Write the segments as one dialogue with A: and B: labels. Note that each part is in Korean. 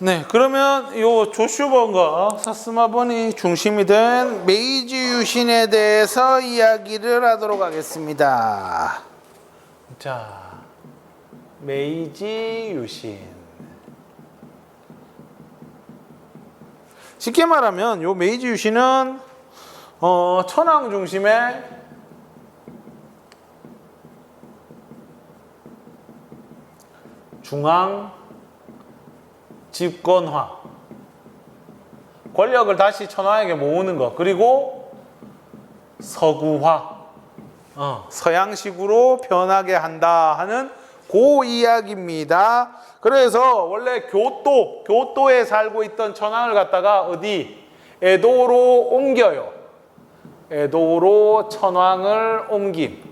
A: 네, 그러면 요 조슈번과 사스마번이 중심이 된 메이지 유신에 대해서 이야기를 하도록 하겠습니다. 자, 메이지 유신. 쉽게 말하면 요 메이지 유신은 천황 중심의 중앙 집권화, 권력을 다시 천황에게 모으는 것, 그리고 서구화, 서양식으로 변하게 한다 하는 그 이야기입니다. 그래서 원래 교토에 살고 있던 천황을 갖다가 어디? 에도로 옮겨요. 에도로 천황을 옮김.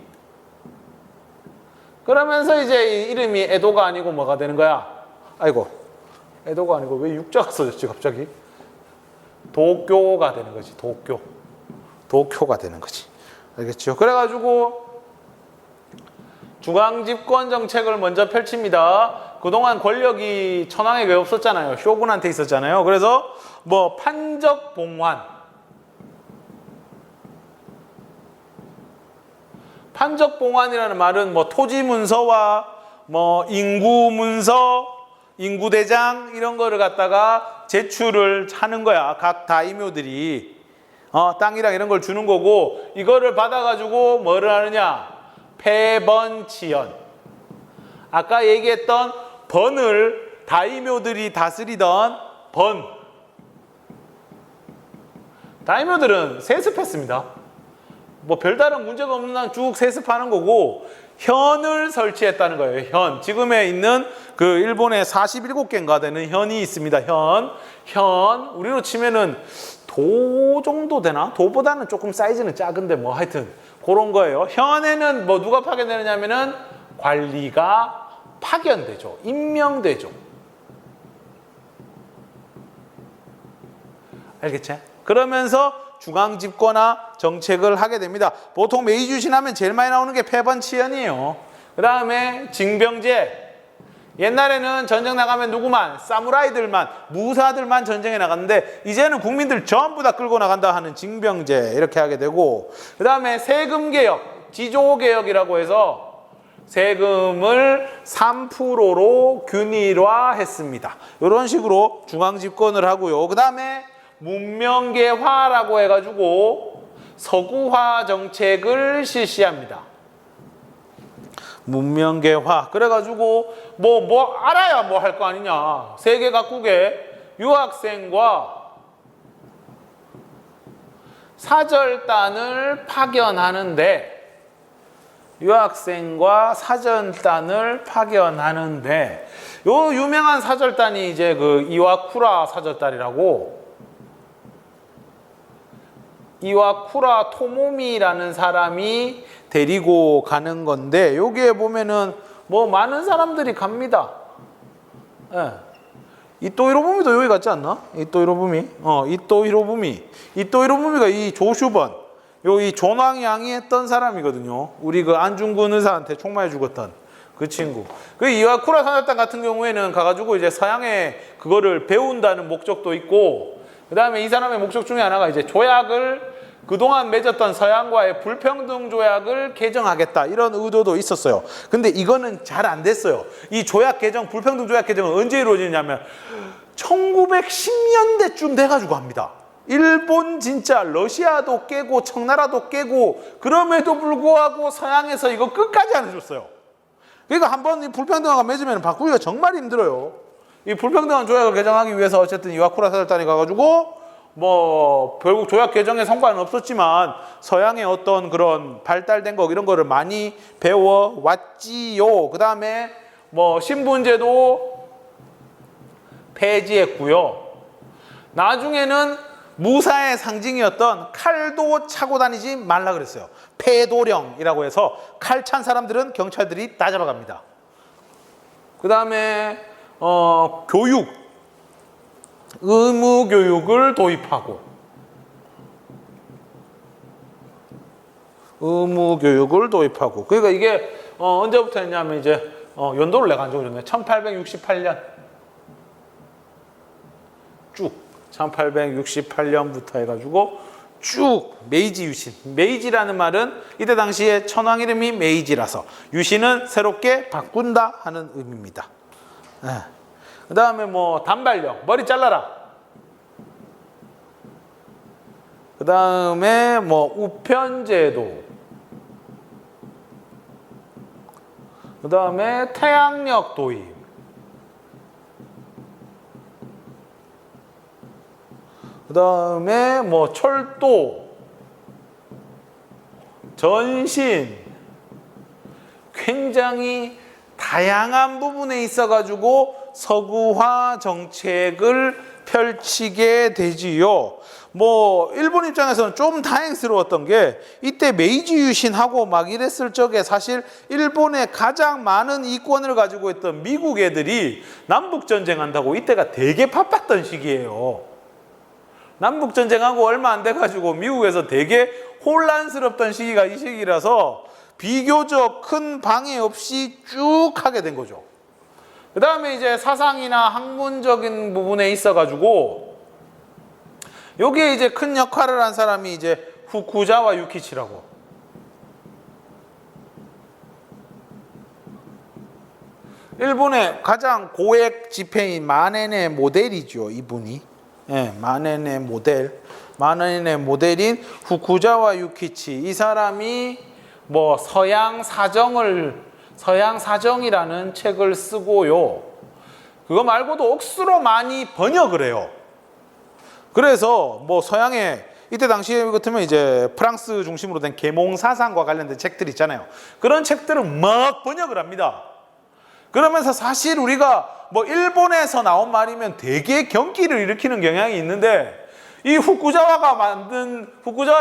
A: 그러면서 이제 이름이 에도가 아니고 뭐가 되는 거야? 아이고, 에도가 아니고 왜 육자가 써졌지 갑자기? 도쿄가 되는 거지. 도쿄가 되는 거지. 알겠죠? 그래가지고 중앙집권 정책을 먼저 펼칩니다. 그동안 권력이 천황에게 없었잖아요. 쇼군한테 있었잖아요. 그래서 뭐 판적봉환이라는 말은 뭐 토지 문서와 뭐 인구 문서, 인구대장 이런 거를 갖다가 제출을 하는 거야. 각 다이묘들이 땅이랑 이런 걸 주는 거고, 이거를 받아가지고 뭐를 하느냐? 패번치연. 아까 얘기했던 번을 다이묘들이 다스리던 번. 다이묘들은 세습했습니다. 뭐 별다른 문제가 없는 한 쭉 세습하는 거고, 현을 설치했다는 거예요. 현. 지금에 있는 그 일본에 47개인가 되는 현이 있습니다. 현. 우리로 치면은 도 정도 되나? 도보다는 조금 사이즈는 작은데 뭐 하여튼 그런 거예요. 현에는 뭐 누가 파견되느냐면은 관리가 파견되죠. 임명되죠. 알겠지? 그러면서 중앙집권화 정책을 하게 됩니다. 보통 메이지 유신 하면 제일 많이 나오는 게 패번치연이에요. 그 다음에 징병제. 옛날에는 전쟁 나가면 누구만? 사무라이들만, 무사들만 전쟁에 나갔는데, 이제는 국민들 전부 다 끌고 나간다 하는 징병제, 이렇게 하게 되고, 그 다음에 세금개혁, 지조개혁이라고 해서 세금을 3%로 균일화했습니다. 이런 식으로 중앙집권을 하고요. 그 다음에 문명개화라고 해가지고 서구화 정책을 실시합니다. 문명개화. 그래가지고 뭐 알아야 뭐 할 거 아니냐. 세계 각국의 유학생과 사절단을 파견하는데, 요 유명한 사절단이 이제 그 이와쿠라 사절단이라고, 이와쿠라 토모미라는 사람이 데리고 가는 건데, 여기에 보면은 뭐 많은 사람들이 갑니다. 예. 이토 히로부미도 여기 갔지 않나? 이토 히로부미가 이 조슈번, 이 존왕 양이 했던 사람이거든요. 우리 그 안중근 의사한테 총 맞아 죽었던 그 친구. 그 이와쿠라 사절단 같은 경우에는 가가지고 이제 서양의 그거를 배운다는 목적도 있고, 그 다음에 이 사람의 목적 중에 하나가 이제 조약을, 그동안 맺었던 서양과의 불평등 조약을 개정하겠다, 이런 의도도 있었어요. 근데 이거는 잘 안 됐어요. 이 조약 개정, 불평등 조약 개정은 언제 이루어지냐면 1910년대쯤 돼가지고 합니다. 일본 진짜 러시아도 깨고 청나라도 깨고, 그럼에도 불구하고 서양에서 이거 끝까지 안 해줬어요. 그러니까 한번 이 불평등화가 맺으면 바꾸기가 정말 힘들어요. 이 불평등한 조약을 개정하기 위해서 어쨌든 이와쿠라 사절단이 가가지고 뭐 결국 조약 개정에 성과는 없었지만 서양의 어떤 그런 발달된 거 이런 거를 많이 배워왔지요. 그 다음에 뭐 신분제도 폐지했고요. 나중에는 무사의 상징이었던 칼도 차고 다니지 말라 그랬어요. 폐도령이라고 해서 칼 찬 사람들은 경찰들이 다 잡아갑니다. 그 다음에 교육, 의무 교육을 도입하고, 그러니까 이게 언제부터 했냐면 이제 연도를 내가 안 적어줬네. 1868년. 쭉 1868년부터 해가지고 쭉 메이지 유신. 메이지라는 말은 이때 당시에 천황 이름이 메이지라서 유신은 새롭게 바꾼다 하는 의미입니다. 그 다음에 뭐 단발령, 머리 잘라라. 그 다음에 뭐 우편제도. 그 다음에 태양력 도입. 그 다음에 뭐 철도, 전신, 굉장히 다양한 부분에 있어가지고 서구화 정책을 펼치게 되지요. 뭐 일본 입장에서는 좀 다행스러웠던 게 이때 메이지 유신하고 막 이랬을 적에 사실 일본에 가장 많은 이권을 가지고 있던 미국 애들이 남북전쟁 한다고 이때가 되게 바빴던 시기예요. 남북전쟁하고 얼마 안 돼가지고 미국에서 되게 혼란스럽던 시기가 이 시기라서 비교적 큰 방해 없이 쭉 하게 된 거죠. 그 다음에 이제 사상이나 학문적인 부분에 있어가지고 여기에 이제 큰 역할을 한 사람이 이제 후쿠자와 유키치라고. 일본의 가장 고액 지폐인 만엔의 모델이죠, 이분이. 예, 만엔의 모델인 후쿠자와 유키치. 이 사람이 뭐 서양 사정이라는 책을 쓰고요. 그거 말고도 억수로 많이 번역을 해요. 그래서 뭐 서양의 이때 당시에 같으면 이제 프랑스 중심으로 된 계몽 사상과 관련된 책들 있잖아요. 그런 책들을 막 번역을 합니다. 그러면서 사실 우리가 뭐 일본에서 나온 말이면 되게 경기를 일으키는 경향이 있는데 이 후쿠자와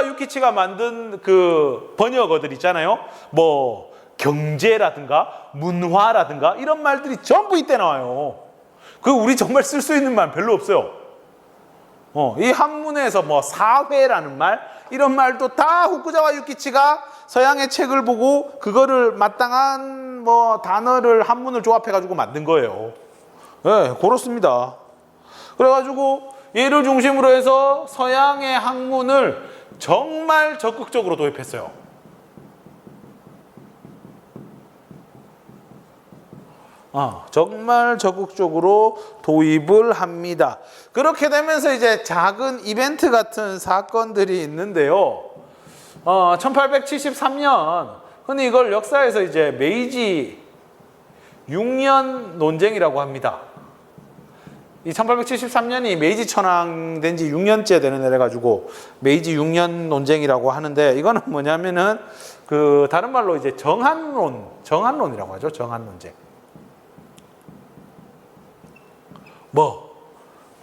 A: 유키치가 만든 그 번역어들 있잖아요. 뭐 경제라든가 문화라든가 이런 말들이 전부 이때 나와요. 그 우리 정말 쓸 수 있는 말 별로 없어요. 이 한문에서 뭐 사회라는 말 이런 말도 다 후쿠자와 유키치가 서양의 책을 보고 그거를 마땅한 뭐 단어를 한문을 조합해 가지고 만든 거예요. 네, 그렇습니다. 그래가지고 얘를 중심으로 해서 서양의 학문을 정말 적극적으로 도입했어요. 정말 적극적으로 도입을 합니다. 그렇게 되면서 이제 작은 이벤트 같은 사건들이 있는데요. 1873년, 흔히 이걸 역사에서 이제 메이지 6년 논쟁이라고 합니다. 이 1873년이 메이지 천황된 지 6년째 되는 해래 가지고 메이지 6년 논쟁이라고 하는데 이거는 뭐냐면은 그 다른 말로 이제 정한론이라고 하죠. 정한 논쟁. 뭐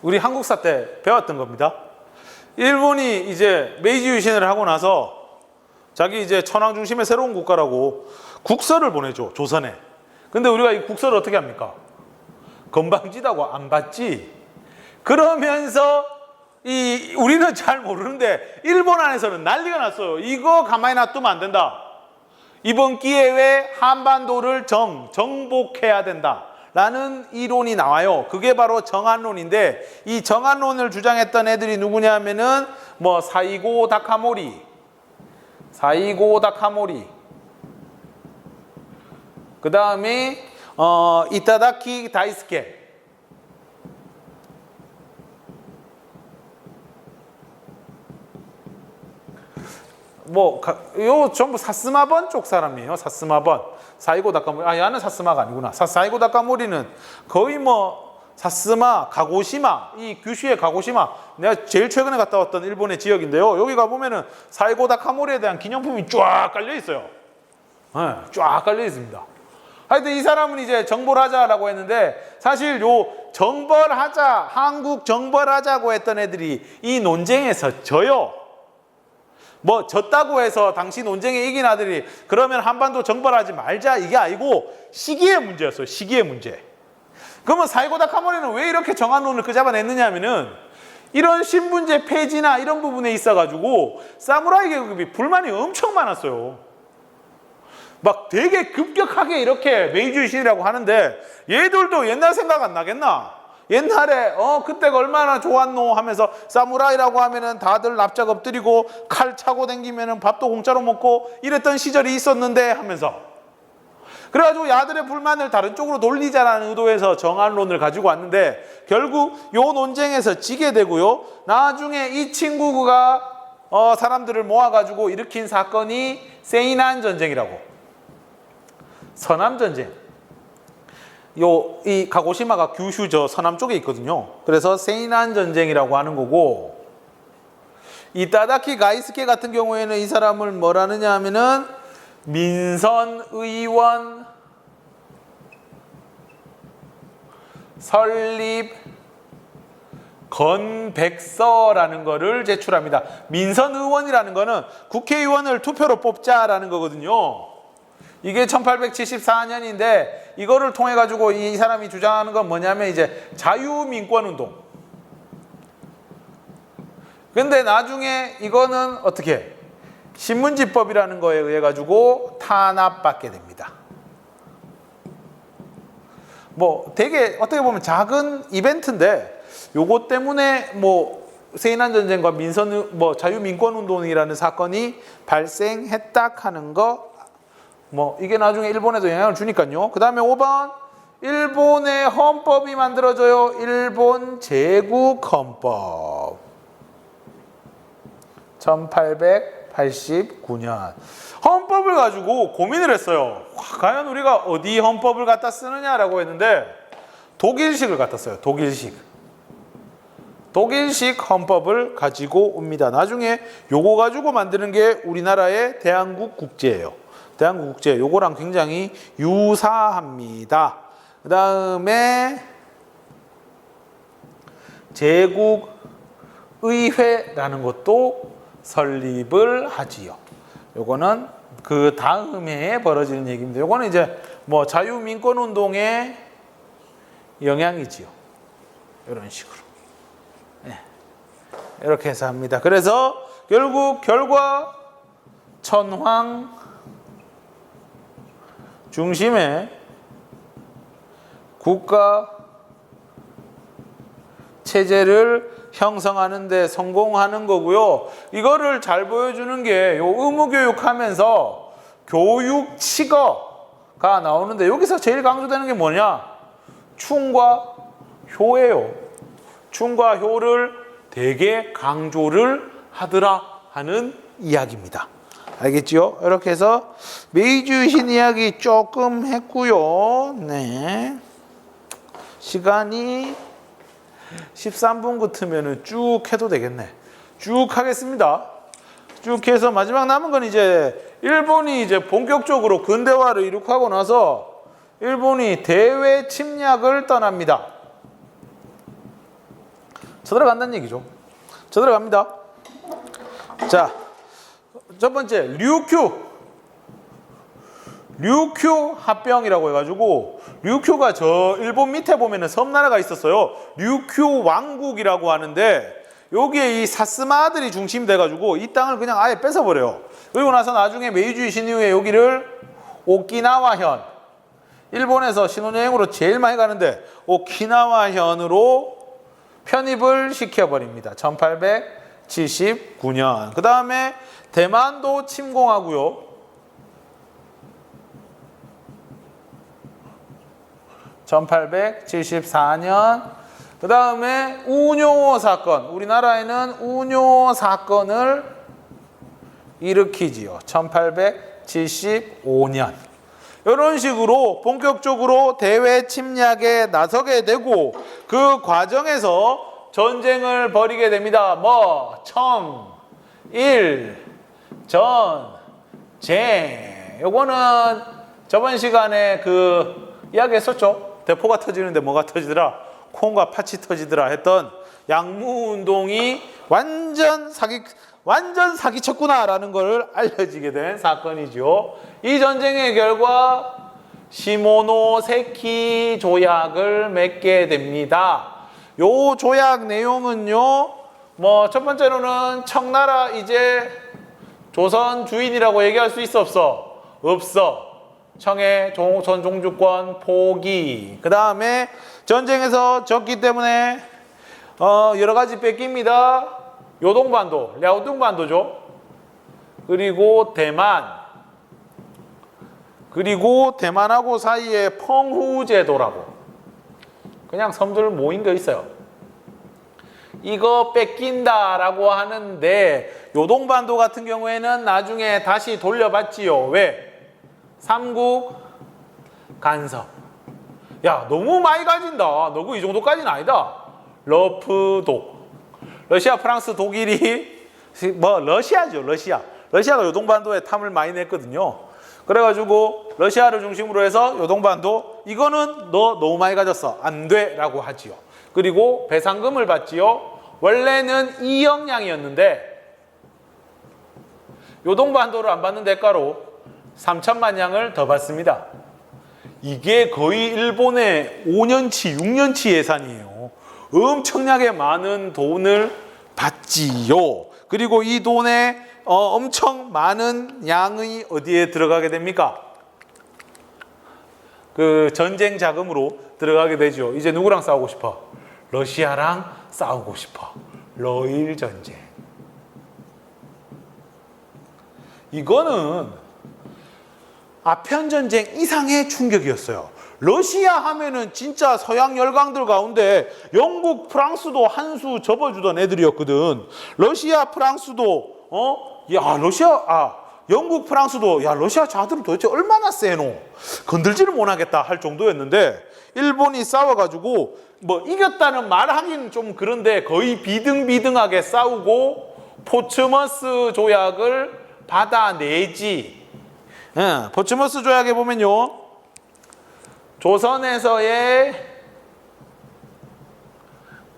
A: 우리 한국사 때 배웠던 겁니다. 일본이 이제 메이지 유신을 하고 나서 자기 이제 천황 중심의 새로운 국가라고 국서를 보내줘, 조선에. 근데 우리가 이 국서를 어떻게 합니까? 건방지다고 안 받지. 그러면서 우리는 잘 모르는데 일본 안에서는 난리가 났어요. 이거 가만히 놔두면 안 된다. 이번 기회에 한반도를 정복해야 된다. 라는 이론이 나와요. 그게 바로 정한론인데 이 정한론을 주장했던 애들이 누구냐 하면은 뭐 사이고 다카모리 그 다음에 이타다키 다이스케 요 전부 사스마번 쪽 사람이에요. 사스마번. 사이고 다카모리. 얘는 사스마가 아니구나. 사이고 다카모리는 거의 뭐 사스마, 가고시마, 이 규슈의 가고시마. 내가 제일 최근에 갔다 왔던 일본의 지역인데요. 여기 가보면은 사이고 다카모리에 대한 기념품이 쫙 깔려 있어요. 네, 쫙 깔려 있습니다. 하여튼 이 사람은 이제 정벌 하자라고 했는데 사실 요 정벌하자, 한국 정벌하자고 했던 애들이 이 논쟁에서 져요. 뭐 졌다고 해서 당시 논쟁에 이긴 아들이 그러면 한반도 정벌하지 말자 이게 아니고 시기의 문제였어요. 시기의 문제. 그러면 사이고 다카모리는 왜 이렇게 정한론을 끄잡아냈느냐 하면은 이런 신분제 폐지나 이런 부분에 있어가지고 사무라이 계급이 불만이 엄청 많았어요. 막 되게 급격하게 이렇게 메이지 유신이라고 하는데 얘들도 옛날 생각 안 나겠나? 옛날에 그때가 얼마나 좋았노 하면서 사무라이라고 하면은 다들 납작 엎드리고 칼 차고 댕기면은 밥도 공짜로 먹고 이랬던 시절이 있었는데 하면서 그래가지고 야들의 불만을 다른 쪽으로 돌리자라는 의도에서 정한론을 가지고 왔는데 결국 요 논쟁에서 지게 되고요. 나중에 이 친구가 사람들을 모아가지고 일으킨 사건이 세이난 전쟁이라고. 서남 전쟁. 이 가고시마가 규슈 저 서남 쪽에 있거든요. 그래서 세이난 전쟁이라고 하는 거고, 이 따다키 가이스케 같은 경우에는 이 사람을 뭐라느냐 하면은 민선 의원 설립 건백서라는 거를 제출합니다. 민선 의원이라는 거는 국회의원을 투표로 뽑자라는 거거든요. 이게 1874년인데 이거를 통해 가지고 이 사람이 주장하는 건 뭐냐면 이제 자유민권운동. 근데 나중에 이거는 어떻게 신문지법이라는 거에 의해 가지고 탄압받게 됩니다. 뭐 되게 어떻게 보면 작은 이벤트인데 요거 때문에 뭐 세이난 전쟁과 자유민권운동이라는 사건이 발생했다 하는 거, 뭐 이게 나중에 일본에도 영향을 주니까요. 그 다음에 5번 일본의 헌법이 만들어져요. 일본 제국헌법 1889년 헌법을 가지고 고민을 했어요. 과연 우리가 어디 헌법을 갖다 쓰느냐라고 했는데 독일식을 갖다 써요. 독일식 헌법을 가지고 옵니다. 나중에 요거 가지고 만드는 게 우리나라의 대한국국제예요. 대한국국제 요거랑 굉장히 유사합니다. 그 다음에 제국의회라는 것도 설립을 하지요. 요거는 그 다음 해에 벌어지는 얘기입니다. 요거는 이제 뭐 자유민권운동의 영향이지요. 이런 식으로. 네. 이렇게 해서 합니다. 그래서 결국 결과 천황 중심의 국가 체제를 형성하는 데 성공하는 거고요. 이거를 잘 보여주는 게 요 의무교육하면서 교육 치거가 나오는데 여기서 제일 강조되는 게 뭐냐? 충과 효예요. 충과 효를 되게 강조를 하더라 하는 이야기입니다. 알겠죠? 이렇게 해서 메이주신 이야기 조금 했고요. 네. 시간이 13분 같으면 쭉 해도 되겠네. 쭉 하겠습니다. 쭉 해서 마지막 남은 건 이제 일본이 이제 본격적으로 근대화를 이룩하고 나서 일본이 대외 침략을 떠납니다. 쳐들어간다는 얘기죠. 쳐들어갑니다. 자, 첫 번째 류큐 합병이라고 해가지고 류큐가 저 일본 밑에 보면은 섬나라가 있었어요. 류큐 왕국이라고 하는데 여기에 이 사스마들이 중심이 돼가지고 이 땅을 그냥 아예 뺏어버려요. 그리고 나서 나중에 메이주이 신이후에 여기를 오키나와현, 일본에서 신혼여행으로 제일 많이 가는데 오키나와현으로 편입을 시켜버립니다. 1879년. 그 다음에 대만도 침공하고요. 1874년. 그 다음에 우뇨 사건. 우리나라에는 우뇨 사건을 일으키지요. 1875년. 이런 식으로 본격적으로 대외 침략에 나서게 되고 그 과정에서 전쟁을 벌이게 됩니다. 청일 전쟁. 요거는 저번 시간에 이야기 했었죠. 대포가 터지는데 뭐가 터지더라? 콩과 팥이 터지더라 했던 양무운동이 완전 사기쳤구나라는 걸 알려지게 된 사건이죠. 이 전쟁의 결과 시모노세키 조약을 맺게 됩니다. 요 조약 내용은요, 첫 번째로는 청나라 이제 조선 주인이라고 얘기할 수 있어 없어? 없어. 청의 전 종주권 포기. 그 다음에 전쟁에서 졌기 때문에 여러 가지 뺏깁니다. 요동반도, 랴오둥반도죠. 그리고 대만, 그리고 대만하고 사이에 펑후제도라고 그냥 섬들 모인 거 있어요. 이거 뺏긴다라고 하는데 요동반도 같은 경우에는 나중에 다시 돌려받지요. 왜? 삼국 간섭. 야, 너무 많이 가진다. 너구 이 정도까지는 아니다. 러프독. 러시아, 프랑스, 독일이 러시아죠. 러시아가 요동반도에 탐을 많이 냈거든요. 그래가지고 러시아를 중심으로 해서 요동반도 이거는 너 너무 많이 가졌어. 안 돼. 라고 하지요. 그리고 배상금을 받지요. 원래는 2억 냥이었는데 요동반도를 안 받는 대가로 3천만 냥을 더 받습니다. 이게 거의 일본의 5년치, 6년치 예산이에요. 엄청나게 많은 돈을 받지요. 그리고 이 돈에 엄청 많은 양이 어디에 들어가게 됩니까? 그 전쟁 자금으로 들어가게 되죠. 이제 누구랑 싸우고 싶어? 러시아랑 싸우고 싶어. 러일 전쟁. 이거는 아편 전쟁 이상의 충격이었어요. 러시아 하면은 진짜 서양 열강들 가운데 영국, 프랑스도 한 수 접어주던 애들이었거든. 러시아, 프랑스도 영국, 프랑스도 러시아 자들은 도대체 얼마나 세노? 건들지를 못하겠다 할 정도였는데 일본이 싸워가지고 이겼다는 말하기는 좀 그런데 거의 비등비등하게 싸우고 포츠머스 조약을 받아내지. 포츠머스 조약에 보면요, 조선에서의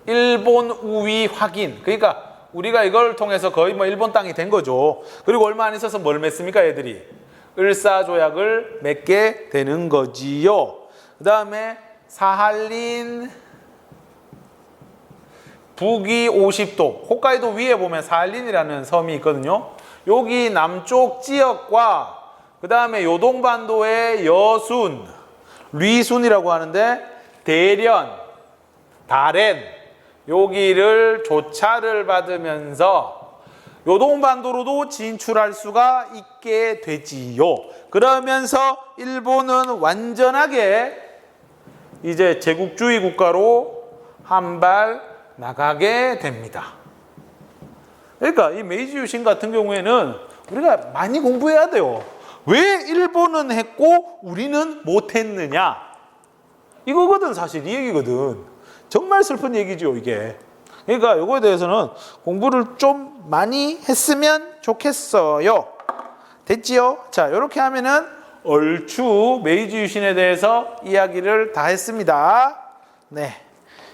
A: 일본 우위 확인. 그러니까 우리가 이걸 통해서 거의 일본 땅이 된 거죠. 그리고 얼마 안 있어서 뭘 맺습니까, 얘들이? 을사조약을 맺게 되는 거지요. 그 다음에 사할린 북위 50도. 홋카이도 위에 보면 사할린이라는 섬이 있거든요. 여기 남쪽 지역과 그 다음에 요동반도의 여순, 리순이라고 하는데 대련, 다렌 여기를 조차를 받으면서 요동반도로도 진출할 수가 있게 되지요. 그러면서 일본은 완전하게 이제 제국주의 국가로 한 발 나가게 됩니다. 그러니까 이 메이지 유신 같은 경우에는 우리가 많이 공부해야 돼요. 왜 일본은 했고 우리는 못했느냐? 이거거든, 사실 이 얘기거든. 정말 슬픈 얘기죠, 이게. 그러니까 이거에 대해서는 공부를 좀 많이 했으면 좋겠어요. 됐지요? 자, 이렇게 하면은 얼추 메이지 유신에 대해서 이야기를 다 했습니다. 네,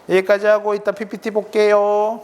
A: 여기까지 하고 이따 PPT 볼게요.